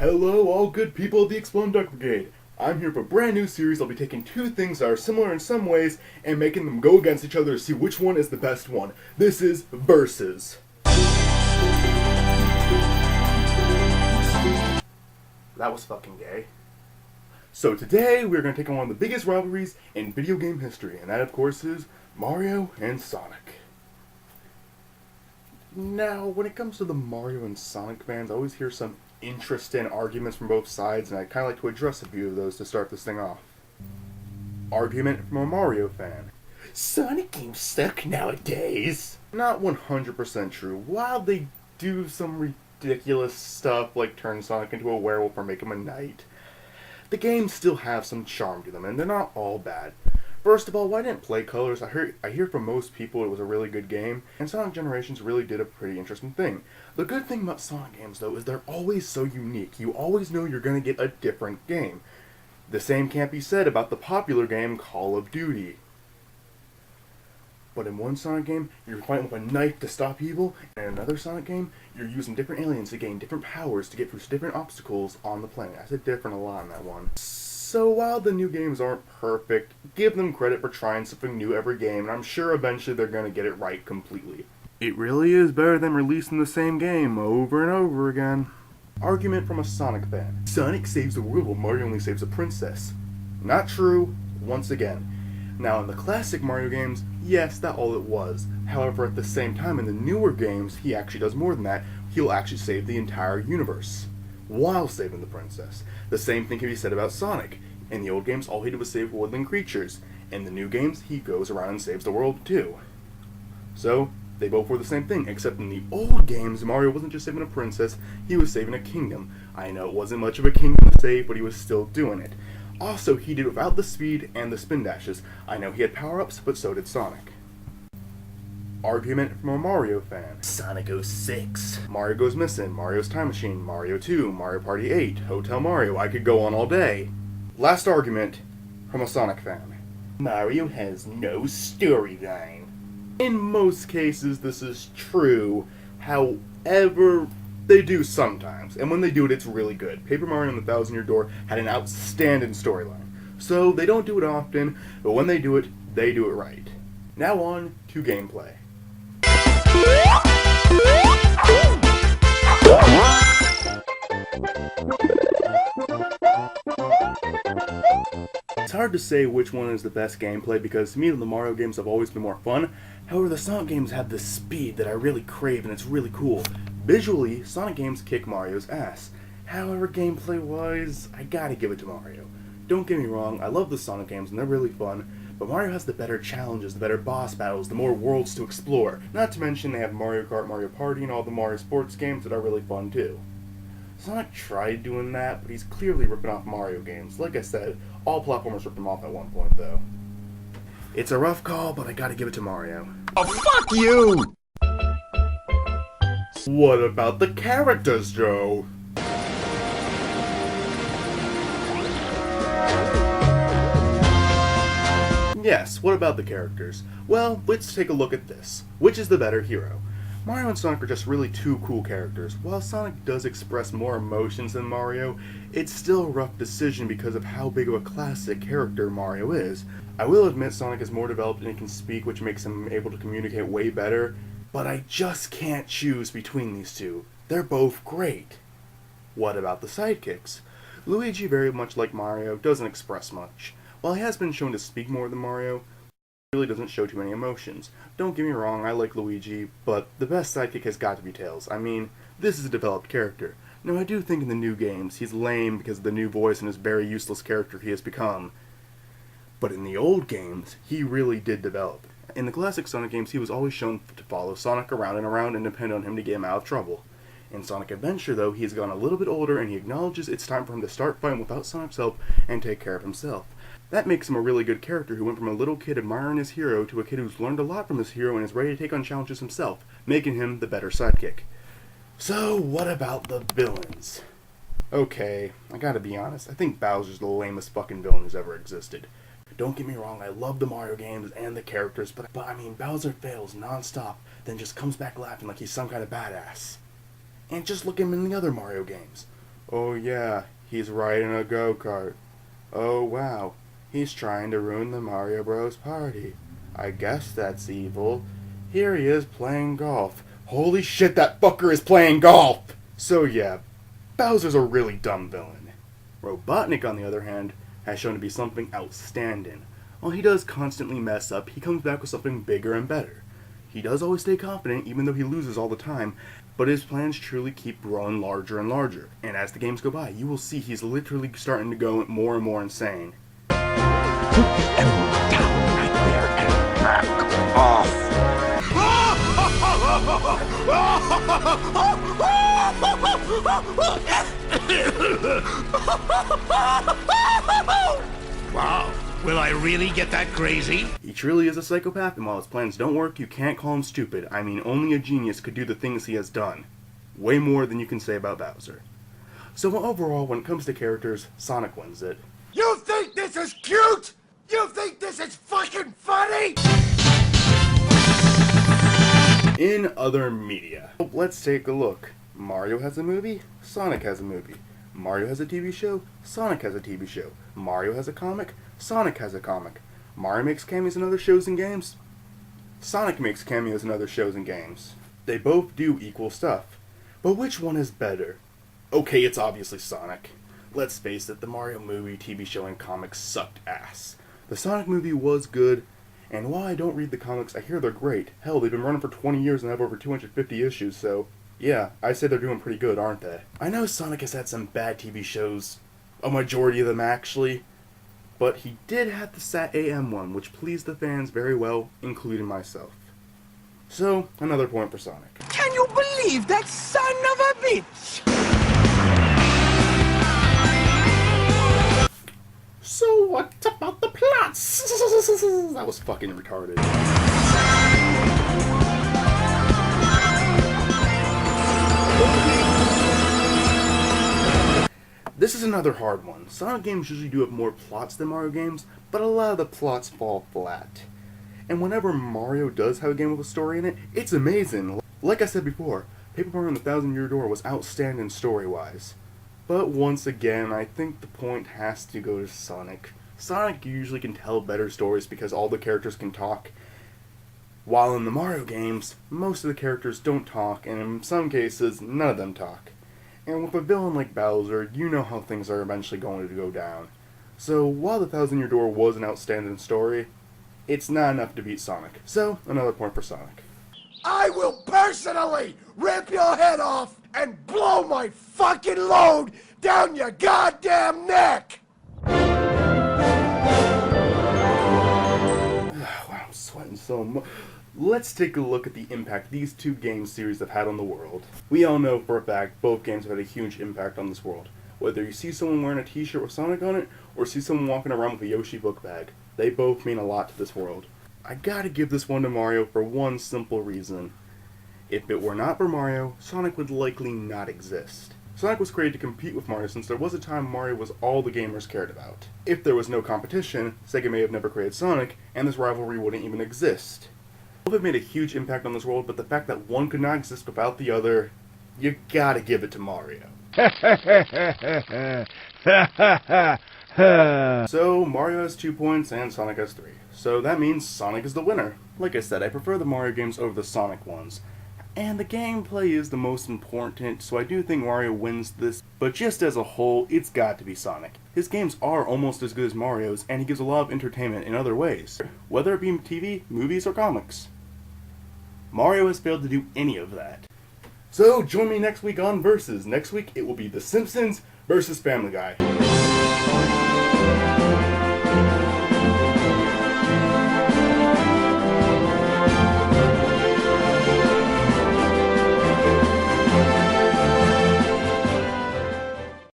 Hello, all good people of the Exploding Duck Brigade. I'm here for a brand new series. I'll be taking two things that are similar in some ways and making them go against each other to see which one is the best one. This is Versus. That was fucking gay. So today, we're going to take on one of the biggest rivalries in video game history, and that of course is Mario and Sonic. Now, when it comes to the Mario and Sonic fans, I always hear some interesting arguments from both sides, and I'd kind of like to address a few of those to start this thing off. Argument from a Mario fan. Sonic games suck nowadays. Not 100% true. While they do some ridiculous stuff like turn Sonic into a werewolf or make him a knight, the games still have some charm to them, and they're not all bad. First of all, why didn't Play Colors? I hear from most people it was a really good game, and Sonic Generations really did a pretty interesting thing. The good thing about Sonic games, though, is they're always so unique. You always know you're going to get a different game. The same can't be said about the popular game Call of Duty. But in one Sonic game, you're fighting with a knife to stop evil, and in another Sonic game, you're using different aliens to gain different powers to get through different obstacles on the planet. I said different a lot in that one. So while the new games aren't perfect, give them credit for trying something new every game, and I'm sure eventually they're going to get it right completely. It really is better than releasing the same game over and over again. Argument from a Sonic fan. Sonic saves the world while Mario only saves a princess. Not true, once again. Now in the classic Mario games, yes, that's all it was. However, at the same time, in the newer games, he actually does more than that. He'll actually save the entire universe while saving the princess. The same thing can be said about Sonic. In the old games, all he did was save woodland creatures. In the new games, he goes around and saves the world too. So, they both were the same thing, except in the old games, Mario wasn't just saving a princess, he was saving a kingdom. I know it wasn't much of a kingdom to save, but he was still doing it. Also, he did it without the speed and the spin dashes. I know he had power-ups, but so did Sonic. Argument from a Mario fan. Sonic 06. Mario Goes Missing, Mario's Time Machine, Mario 2, Mario Party 8, Hotel Mario. I could go on all day. Last argument from a Sonic fan. Mario has no storyline. In most cases, this is true. However, they do sometimes. And when they do it, it's really good. Paper Mario and the Thousand Year Door had an outstanding storyline. So, they don't do it often, but when they do it right. Now on to gameplay. It's hard to say which one is the best gameplay because to me the Mario games have always been more fun. However, the Sonic games have this speed that I really crave and it's really cool. Visually, Sonic games kick Mario's ass. However, gameplay wise, I gotta give it to Mario. Don't get me wrong, I love the Sonic games and they're really fun, but Mario has the better challenges, the better boss battles, the more worlds to explore. Not to mention they have Mario Kart, Mario Party, and all the Mario sports games that are really fun too. Sonic tried doing that, but he's clearly ripping off Mario games. Like I said, all platformers ripped him off at one point though. It's a rough call, but I gotta give it to Mario. Oh, fuck you! What about the characters, Joe? Yes, what about the characters? Well, let's take a look at this. Which is the better hero? Mario and Sonic are just really two cool characters. While Sonic does express more emotions than Mario, it's still a rough decision because of how big of a classic character Mario is. I will admit Sonic is more developed and he can speak, which makes him able to communicate way better, but I just can't choose between these two. They're both great. What about the sidekicks? Luigi, very much like Mario, doesn't express much. While he has been shown to speak more than Mario, he really doesn't show too many emotions. Don't get me wrong, I like Luigi, but the best sidekick has got to be Tails. I mean, this is a developed character. Now, I do think in the new games, he's lame because of the new voice and his very useless character he has become. But in the old games, he really did develop. In the classic Sonic games, he was always shown to follow Sonic around and around and depend on him to get him out of trouble. In Sonic Adventure, though, he's gone a little bit older and he acknowledges it's time for him to start fighting without Sonic's help and take care of himself. That makes him a really good character who went from a little kid admiring his hero to a kid who's learned a lot from his hero and is ready to take on challenges himself, making him the better sidekick. So, what about the villains? Okay, I gotta be honest, I think Bowser's the lamest fucking villain who's ever existed. Don't get me wrong, I love the Mario games and the characters, but I mean, Bowser fails non-stop, then just comes back laughing like he's some kind of badass. And just look at him in the other Mario games. Oh yeah, he's riding a go-kart. Oh wow, he's trying to ruin the Mario Bros. Party. I guess that's evil. Here he is playing golf. Holy shit, that fucker is playing golf! So yeah, Bowser's a really dumb villain. Robotnik, on the other hand, has shown to be something outstanding. While he does constantly mess up, he comes back with something bigger and better. He does always stay confident, even though he loses all the time, but his plans truly keep growing larger and larger. And as the games go by, you will see he's literally starting to go more and more insane. Put the emerald down right there and back off. Wow, will I really get that crazy? He truly is a psychopath, and while his plans don't work, you can't call him stupid. I mean, only a genius could do the things he has done. Way more than you can say about Bowser. So overall, when it comes to characters, Sonic wins it. You think this is cute? You think this is fucking funny? In other media, let's take a look. Mario has a movie, Sonic has a movie. Mario has a TV show, Sonic has a TV show. Mario has a comic, Sonic has a comic. Mario makes cameos in other shows and games, Sonic makes cameos in other shows and games. They both do equal stuff. But which one is better? Okay, it's obviously Sonic. Let's face it, the Mario movie, TV show, and comics sucked ass. The Sonic movie was good, and while I don't read the comics, I hear they're great. Hell, they've been running for 20 years and have over 250 issues, so yeah, I'd say they're doing pretty good, aren't they? I know Sonic has had some bad TV shows, a majority of them actually, but he did have the Sat AM one, which pleased the fans very well, including myself. So, another point for Sonic. Can you believe that son of a bitch? So what about the plots? That was fucking retarded. This is another hard one. Sonic games usually do have more plots than Mario games, but a lot of the plots fall flat. And whenever Mario does have a game with a story in it, it's amazing. Like I said before, Paper Mario and the Thousand Year Door was outstanding story-wise. But once again, I think the point has to go to Sonic. Sonic usually can tell better stories because all the characters can talk, while in the Mario games, most of the characters don't talk, and in some cases, none of them talk. And with a villain like Bowser, you know how things are eventually going to go down. So, while the Thousand Year Door was an outstanding story, it's not enough to beat Sonic. So, another point for Sonic. I will personally rip your head off and blow my fucking load down your goddamn neck! Wow, I'm sweating so much. Let's take a look at the impact these two game series have had on the world. We all know for a fact both games have had a huge impact on this world. Whether you see someone wearing a t-shirt with Sonic on it, or see someone walking around with a Yoshi book bag, they both mean a lot to this world. I gotta give this one to Mario for one simple reason. If it were not for Mario, Sonic would likely not exist. Sonic was created to compete with Mario since there was a time Mario was all the gamers cared about. If there was no competition, Sega may have never created Sonic, and this rivalry wouldn't even exist. Both have made a huge impact on this world, but the fact that one could not exist without the other, you gotta give it to Mario. So, Mario has 2 points and Sonic has 3. So that means Sonic is the winner. Like I said, I prefer the Mario games over the Sonic ones. And the gameplay is the most important, so I do think Mario wins this. But just as a whole, it's got to be Sonic. His games are almost as good as Mario's, and he gives a lot of entertainment in other ways, whether it be TV, movies, or comics. Mario has failed to do any of that. So join me next week on Versus. Next week it will be The Simpsons versus Family Guy.